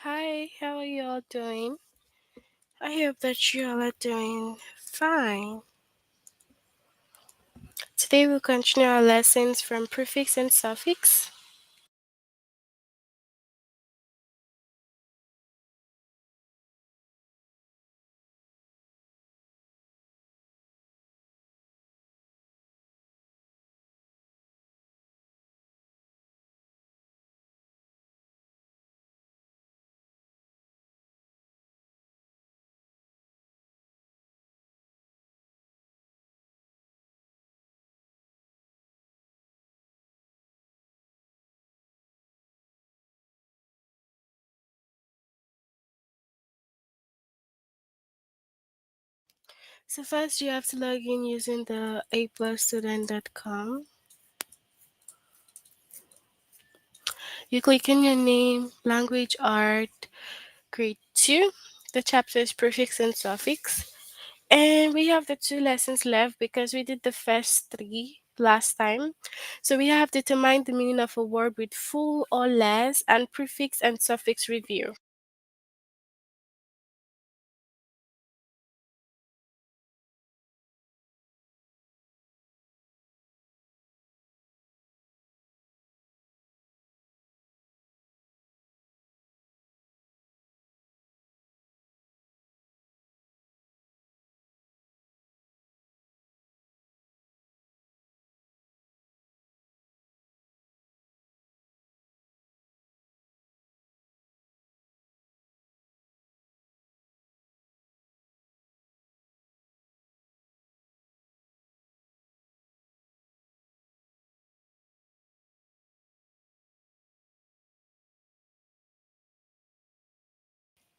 Hi, how are you all doing? I hope that you all are doing fine. Today we'll continue our lessons from prefix and suffix. So first you have to log in using the aplusstudent.com. You click on your name, language art, grade 2. The chapter is prefix and suffix. And we have the two lessons left because we did the first three last time. So we have determined the meaning of a word with full or less and prefix and suffix review.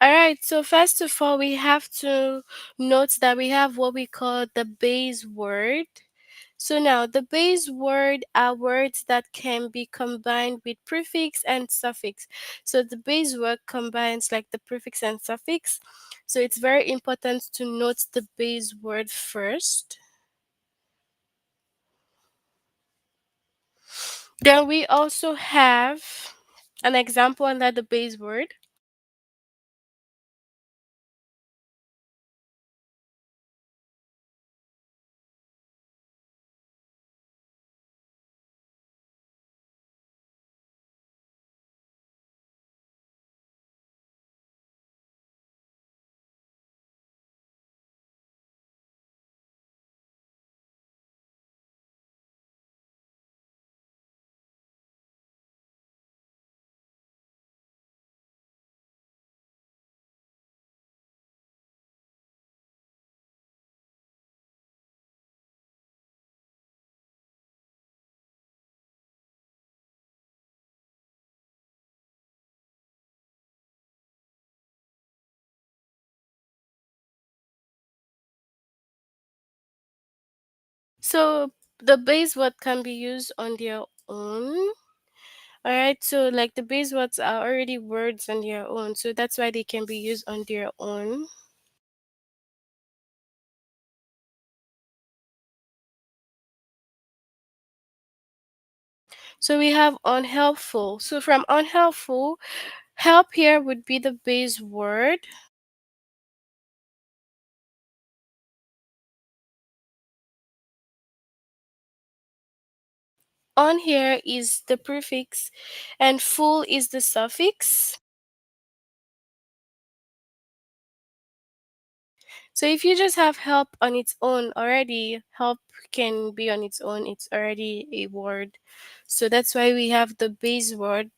All right, so first of all, we have to note that we have what we call the base word. So now, the base word are words that can be combined with prefix and suffix. So the base word combines like the prefix and suffix. So it's very important to note the base word first. Then we also have an example under the base word. So the base word can be used on their own. Alright, so like the base words are already words on their own, so that's why they can be used on their own. So we have unhelpful. So from unhelpful, help here would be the base word. On here is the prefix, and full is the suffix. So if you just have help on its own already, help can be on its own, it's already a word. So that's why we have the base word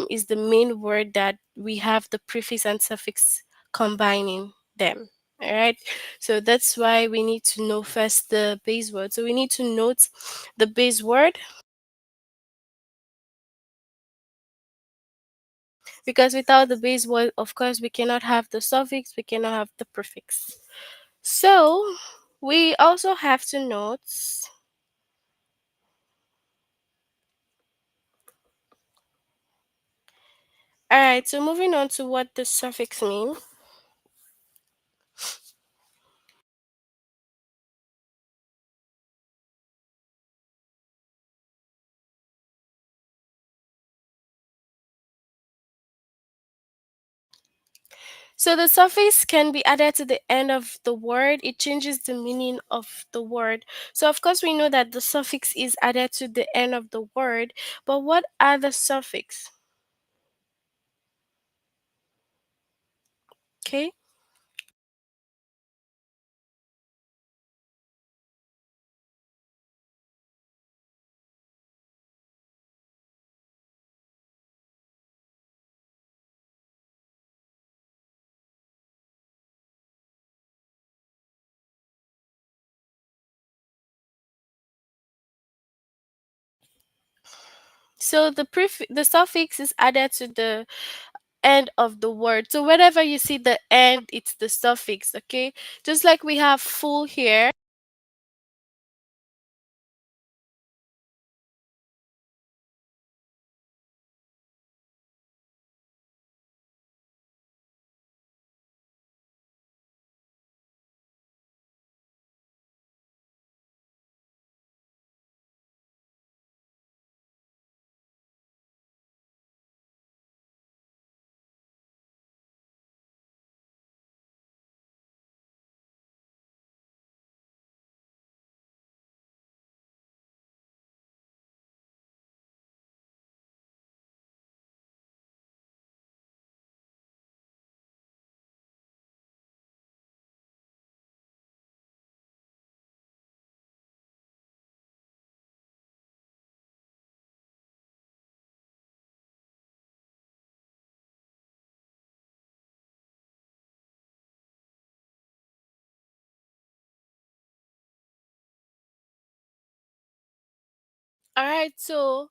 is the main word that we have the prefix and suffix combining them. All right. So that's why we need to know first the base word. So we need to note the base word because without the base word, of course, we cannot have the suffix, we cannot have the prefix. So we also have to note. All right. So moving on to what the suffix mean. So the suffix can be added to the end of the word. It changes the meaning of the word. So of course we know that the suffix is added to the end of the word, but what are the suffix? Okay? So the suffix is added to the end of the word. So whenever you see the end, it's the suffix, okay? Just like we have full here. All right, so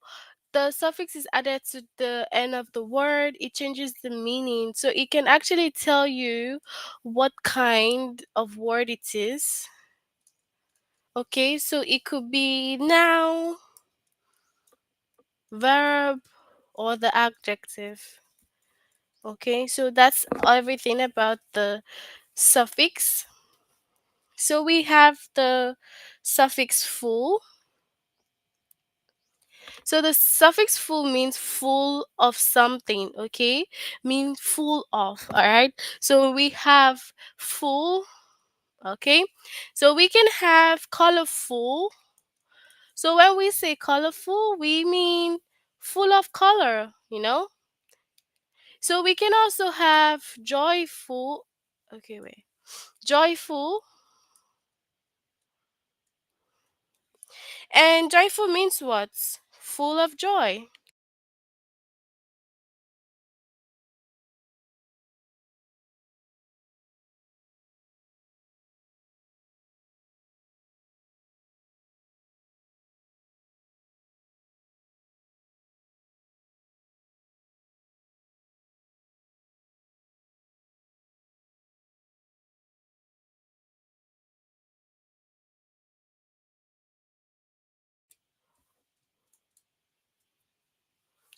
the suffix is added to the end of the word. It changes the meaning. So it can actually tell you what kind of word it is. Okay, so it could be noun, verb, or the adjective. Okay, so that's everything about the suffix. So we have the suffix full. So the suffix full means full of something, okay? Mean full of, all right? So we have full, okay? So we can have colorful. So when we say colorful, we mean full of color. So we can also have joyful. Okay, wait. Joyful. And joyful means what? Full of joy.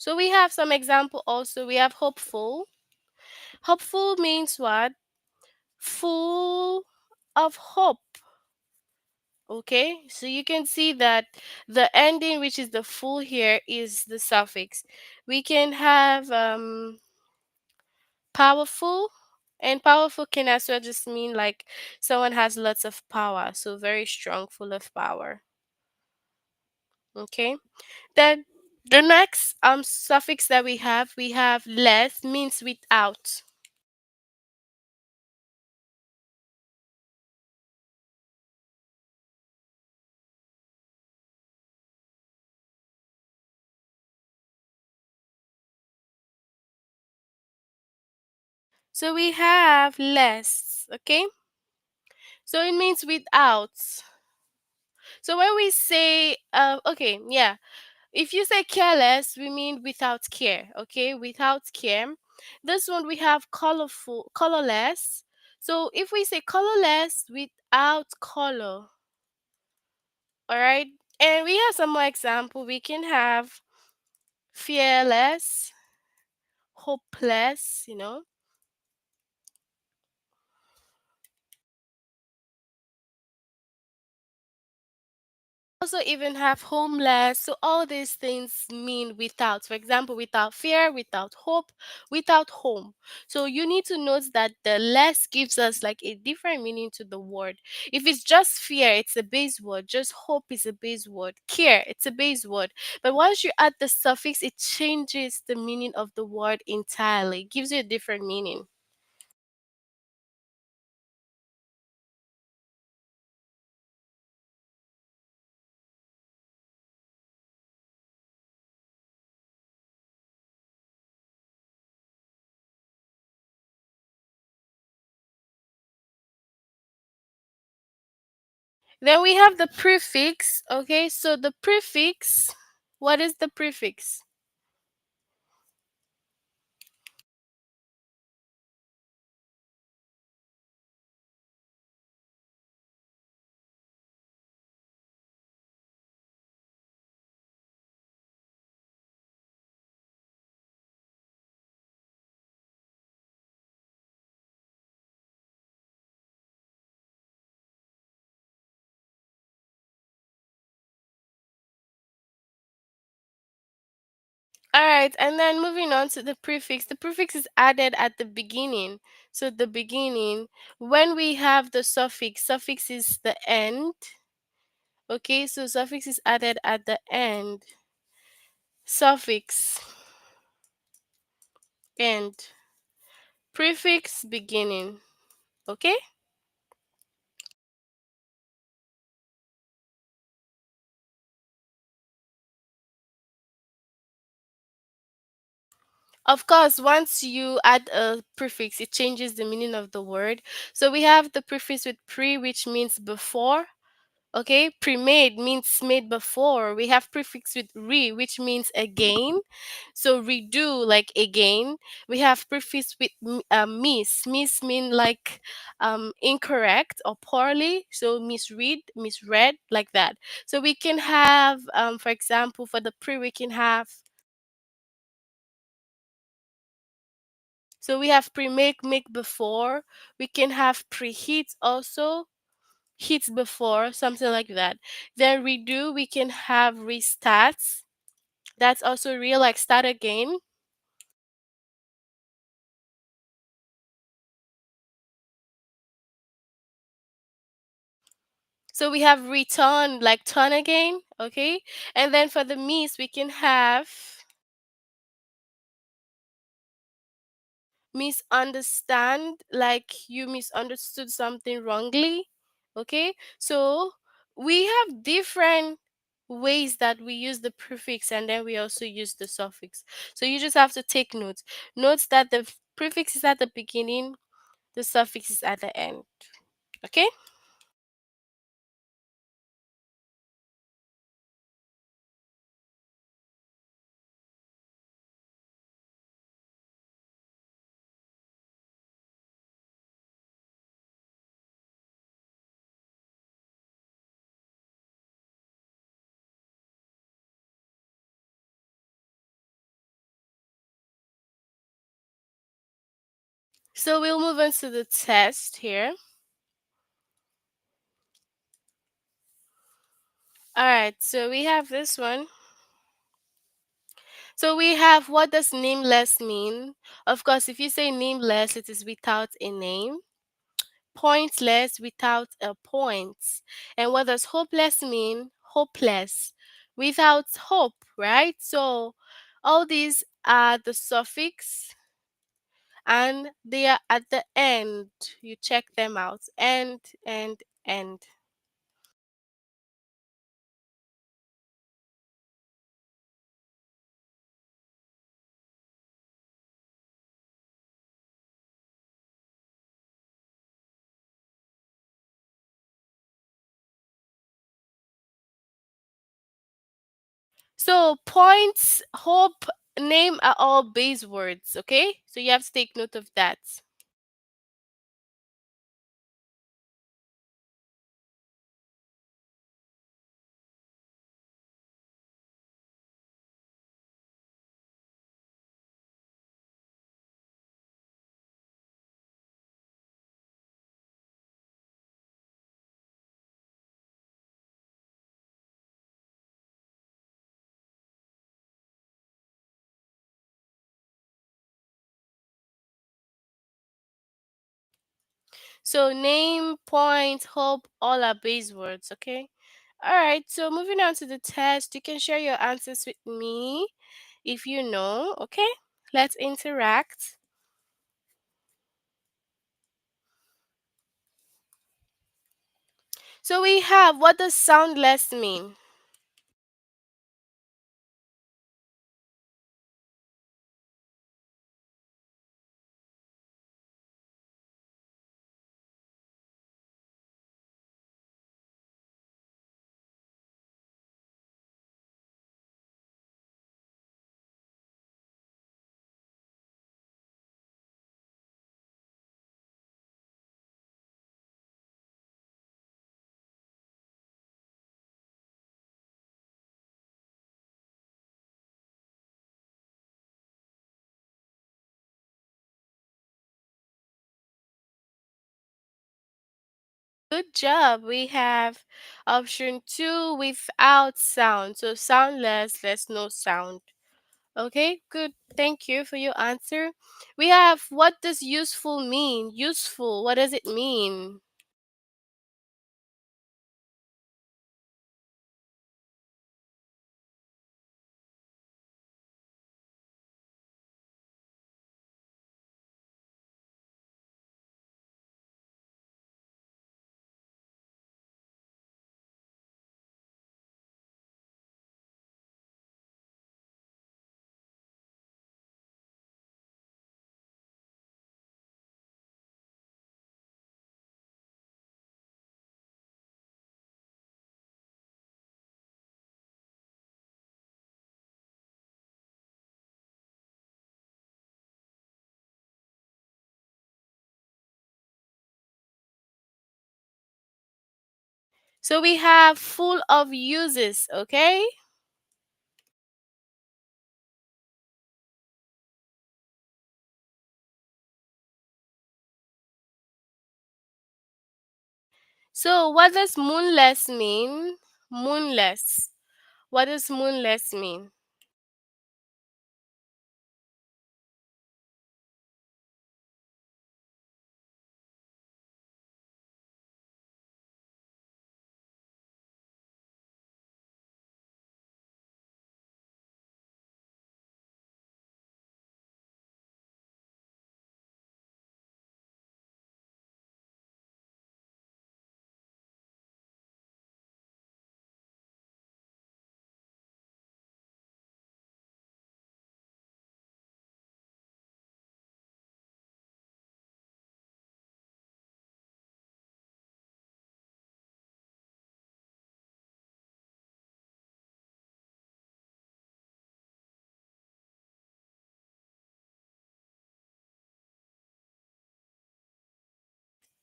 So we have some example also. We have hopeful. Hopeful means what? Full of hope. Okay, so you can see that the ending, which is the full here, is the suffix. We can have powerful, and powerful can as well just mean like someone has lots of power, so very strong, full of power. Okay, then the next suffix that we have less means without. So we have less, okay? So it means without. So when we say, okay, yeah, if you say careless, we mean without care, okay? Without care. This one we have colorful, colorless. So if we say colorless without color, all right? And we have some more example. We can have fearless, hopeless. Also even have homeless. So all these things mean without. For example, without fear, without hope, without home. So you need to note that the less gives us like a different meaning to the word. If it's just fear, it's a base word. Just hope is a base word. Care, it's a base word. But once you add the suffix, it changes the meaning of the word entirely. It gives you a different meaning. Then we have the prefix. Okay, so the prefix, what is the prefix? All right, and then moving on to the prefix. The prefix is added at the beginning. So the beginning, when we have the suffix, suffix is the end. Okay, so suffix is added at the end. Suffix, end. Prefix, beginning. Okay? Of course, once you add a prefix, it changes the meaning of the word. So we have the prefix with pre, which means before. Okay, pre-made means made before. We have prefix with re, which means again. So redo, like again. We have prefix with miss. Miss mean like incorrect or poorly. So misread, misread, like that. So we can have, for example, for the pre, we can have. So we have pre-make, make before. We can have preheat also, hits before, something like that. Then redo, we can have restarts. That's also real, like start again. So we have return, like turn again. Okay. And then for the miss, we can have misunderstand, like you misunderstood something wrongly. Okay. So we have different ways that we use the prefix, and then we also use the suffix. So you just have to take notes. Notes that the prefix is at the beginning, the suffix is at the end. Okay? So we'll move on to the test here. All right, so we have this one. So we have, what does nameless mean? Of course, if you say nameless, it is without a name. Pointless, without a point. And what does hopeless mean? Hopeless, without hope, right? So all these are the suffix, and they are at the end. You check them out. End, end, end. So points, hope, name are all base words, okay? So you have to take note of that. So name, point, hope, all are base words, okay? Alright, so moving on to the test, you can share your answers with me if you know, okay? Let's interact. So we have, what does soundless mean? Good job. We have option 2, without sound. So soundless, there's no sound. Okay, good. Thank you for your answer. We have, what does useful mean? Useful, what does it mean? So we have full of uses, okay? So what does moonless mean? Moonless. What does moonless mean?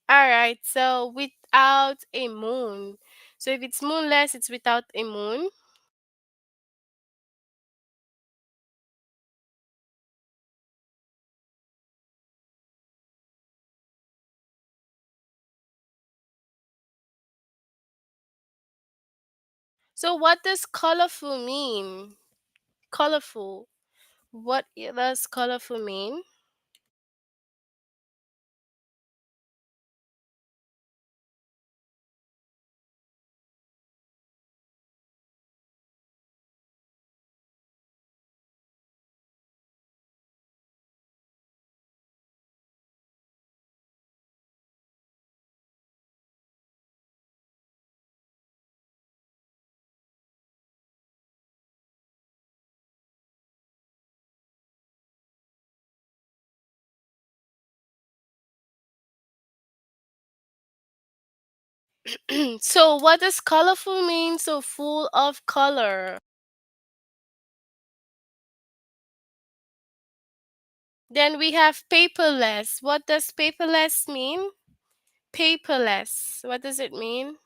All right, so without a moon. So if it's moonless, it's without a moon. So what does colorful mean? Colorful. What does colorful mean? So what does colorful mean? So full of color. Then we have paperless. What does paperless mean? Paperless. What does it mean?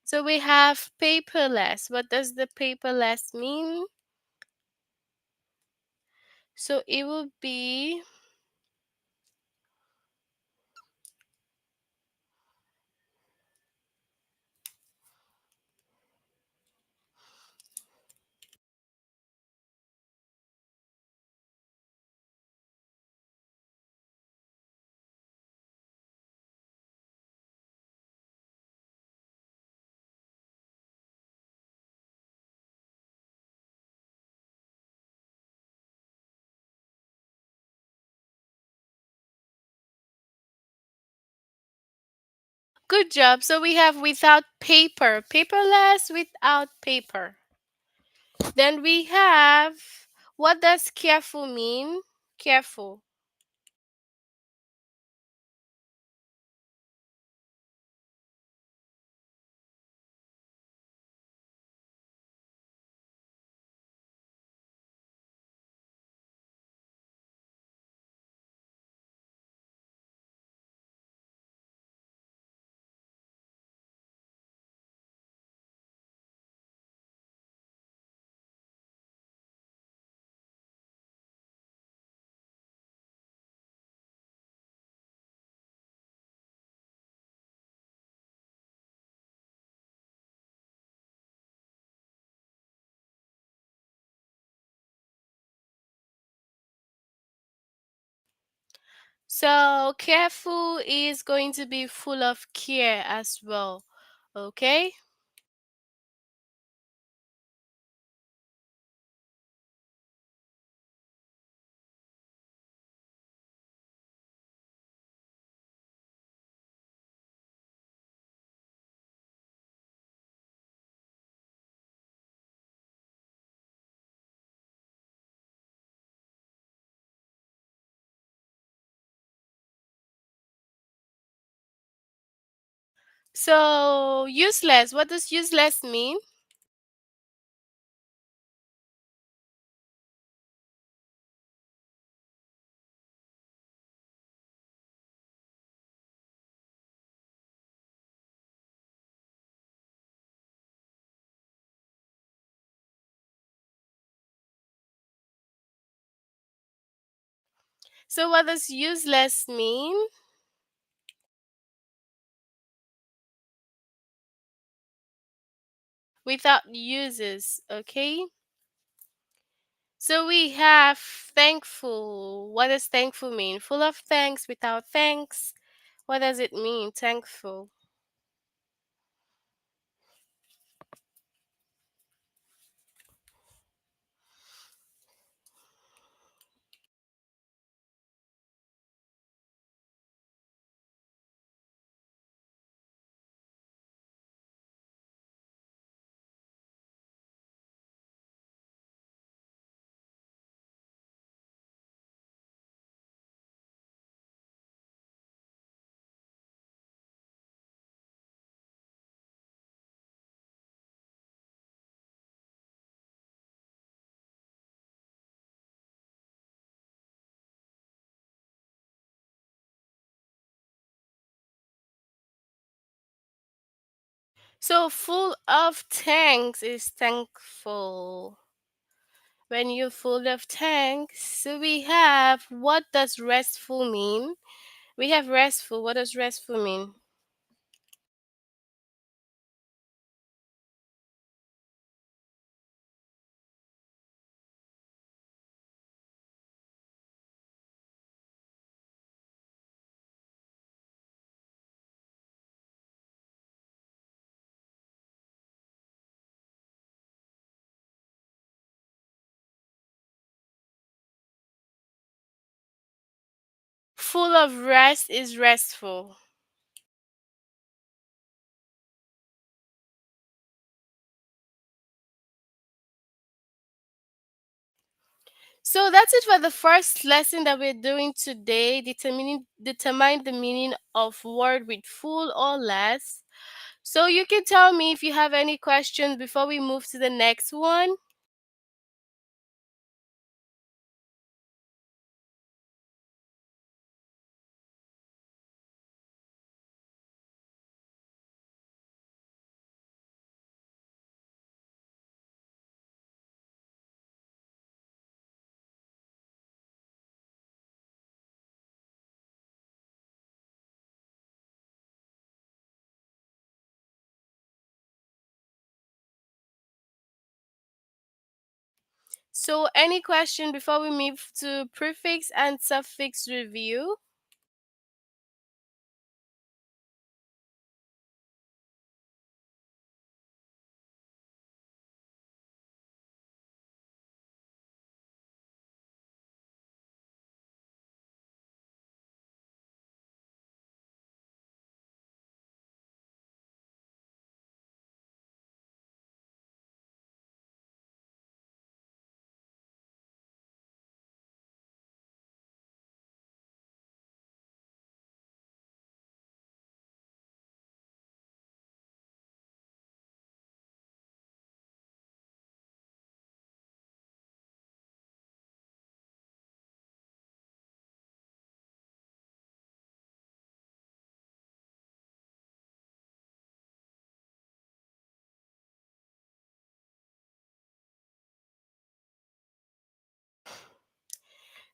So we have paperless. What does the paperless mean? So it will be good job. So we have without paper, paperless, without paper. Then we have, what does careful mean? Careful. So careful is going to be full of care as well. Okay? So useless, what does useless mean? So what does useless mean? Without uses, okay? So we have thankful. What does thankful mean? Full of thanks, without thanks. What does it mean, thankful? So full of thanks is thankful. When you're full of thanks, so we have, what does restful mean? We have restful. What does restful mean? Full of rest is restful. So that's it for the first lesson that we're doing today. Determine the meaning of word with full or less. So you can tell me if you have any questions before we move to the next one. So, any question before we move to prefix and suffix review?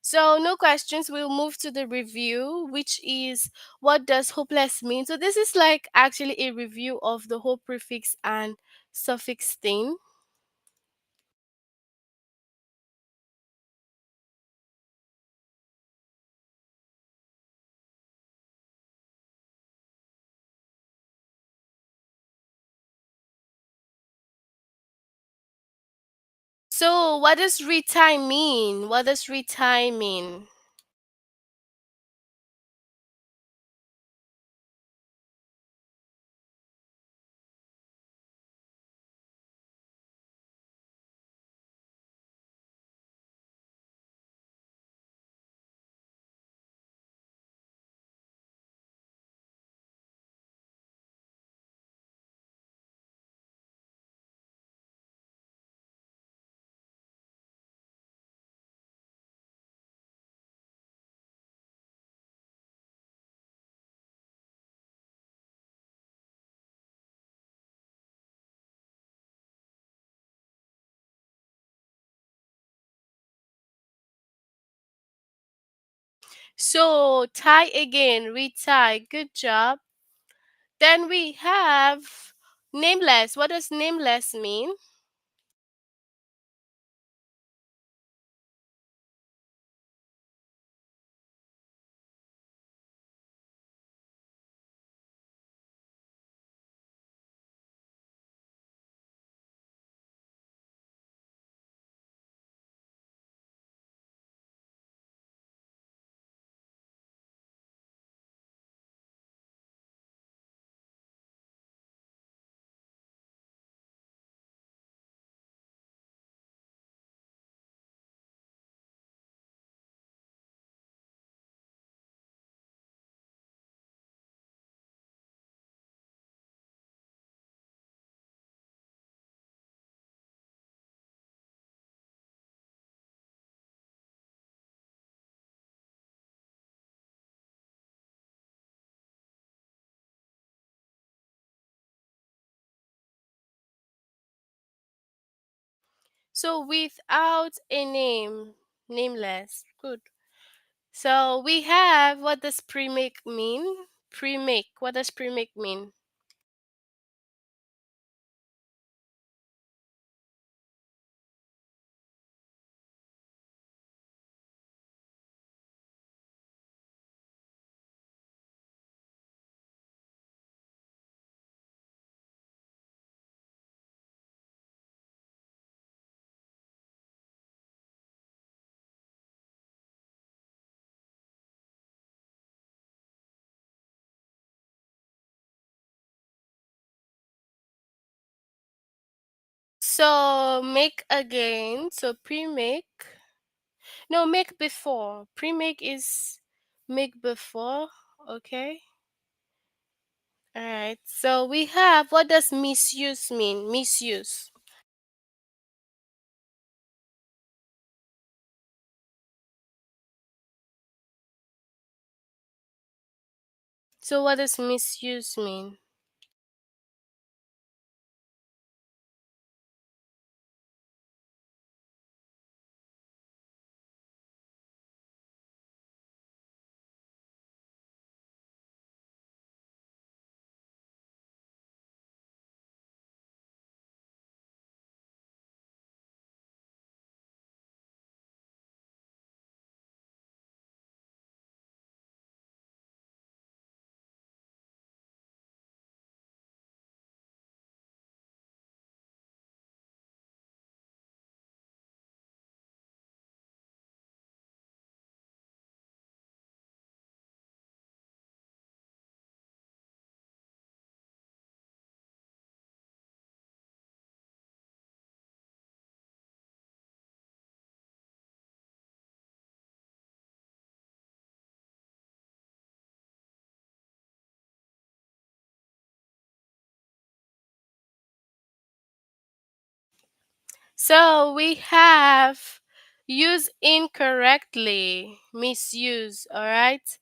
So, no questions. We'll move to the review, which is what does hopeless mean? So, this is like actually a review of the whole prefix and suffix thing. So, what does retime mean? What does retime mean? So, tie again, retie. Good job. Then we have nameless. What does nameless mean? So, without a name, nameless. Good. So, we have what does premic mean? Premic. What does premic mean? So, make again. So, premic. No, make before. Premic is make before. Okay. All right. So, we have what does misuse mean? Misuse. So, what does misuse mean? So we have use incorrectly, misuse, all right?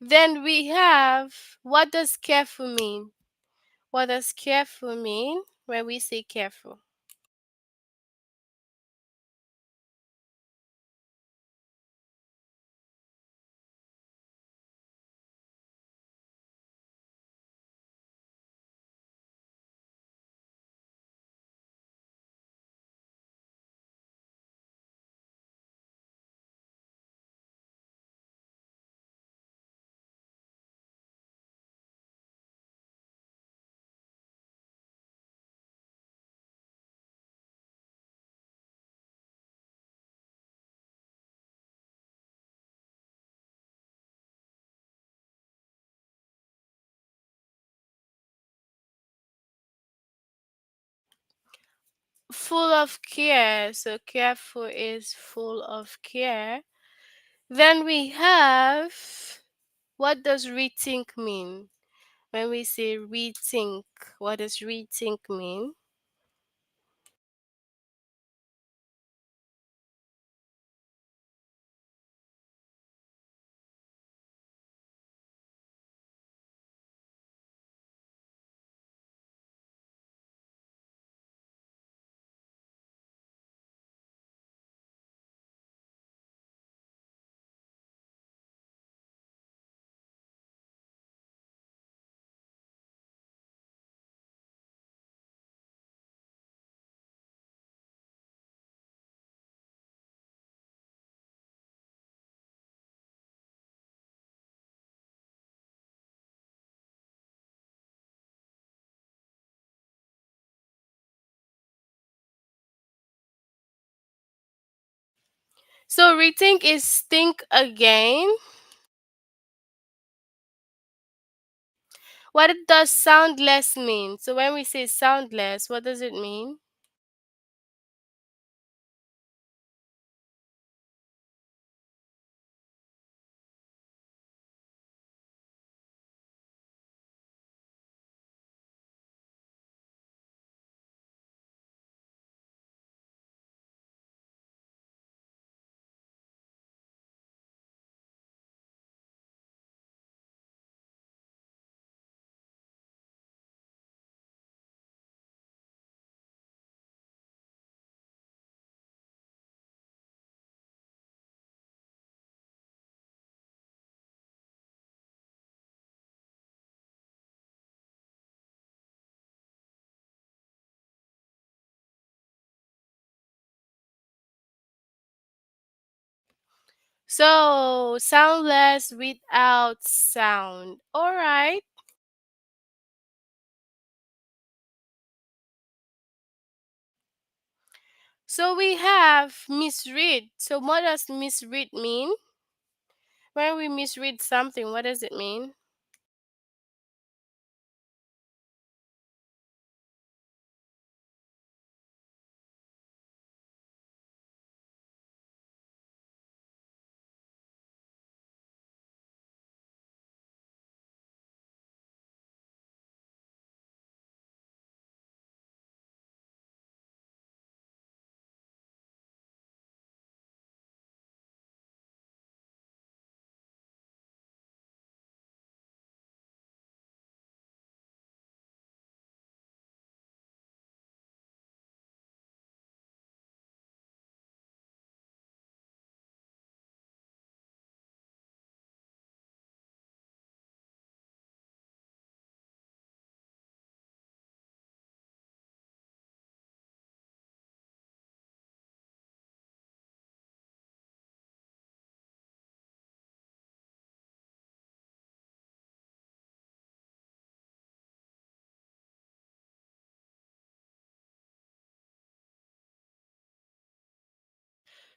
Then we have, what does careful mean? What does careful mean when we say careful? Full of care. So careful is full of care. Then we have, what does rethink mean? When we say rethink, what does rethink mean? So rethink is think again. What does soundless mean? So when we say soundless, what does it mean? So soundless without sound. All right. So we have misread. So what does misread mean? When we misread something, what does it mean?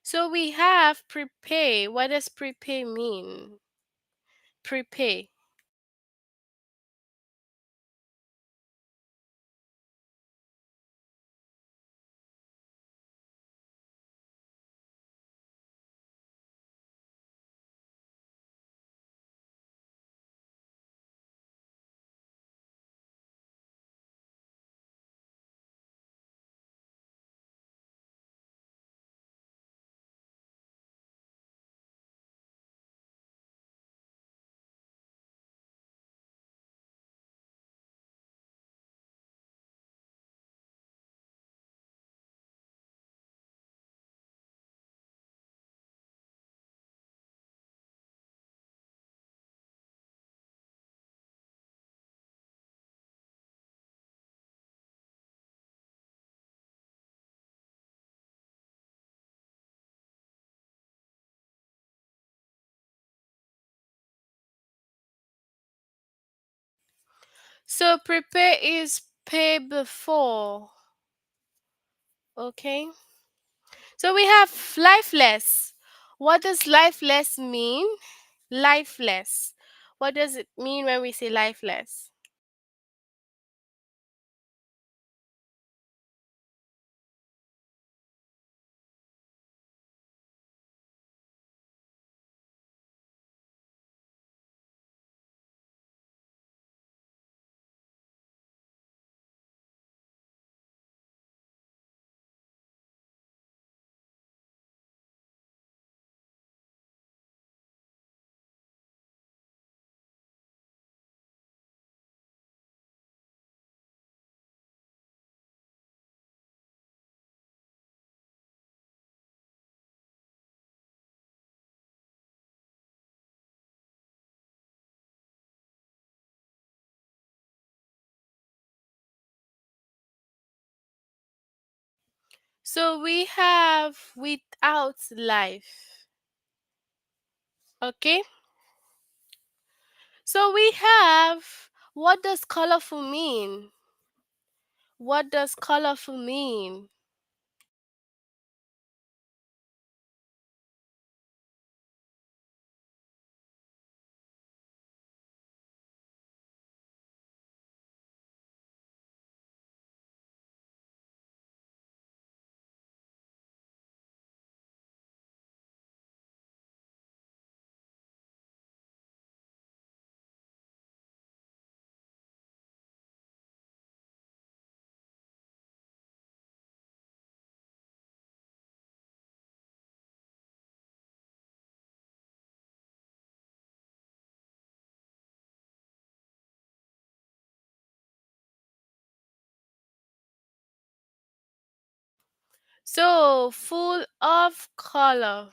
So we have prepay. What does prepay mean? Prepay. So prepare is pay before. Okay. So we have lifeless. What does lifeless mean? Lifeless. What does it mean when we say lifeless? So we have without life. Okay? So we have, what does colorful mean? What does colorful mean? So full of color.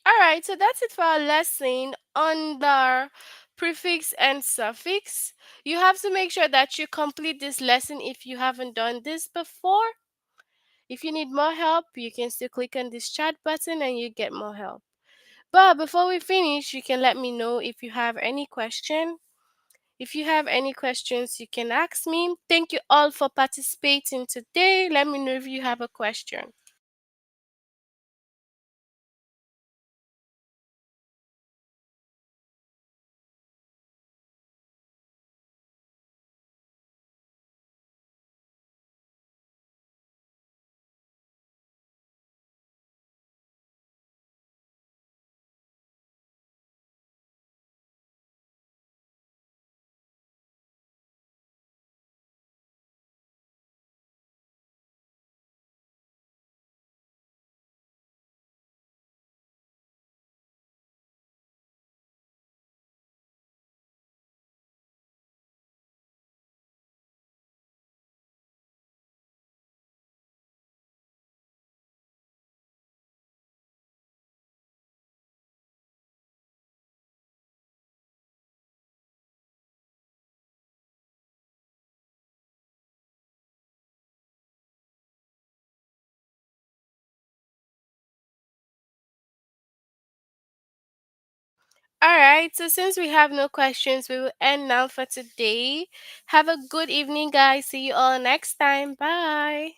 All right, so that's it for our lesson on the prefix and suffix. You have to make sure that you complete this lesson if you haven't done this before. If you need more help, you can still click on this chat button and you get more help. But before we finish, you can let me know if you have any question. If you have any questions, you can ask me. Thank you all for participating today. Let me know if you have a question. All right, so since we have no questions, we will end now for today. Have a good evening, guys. See you all next time. Bye.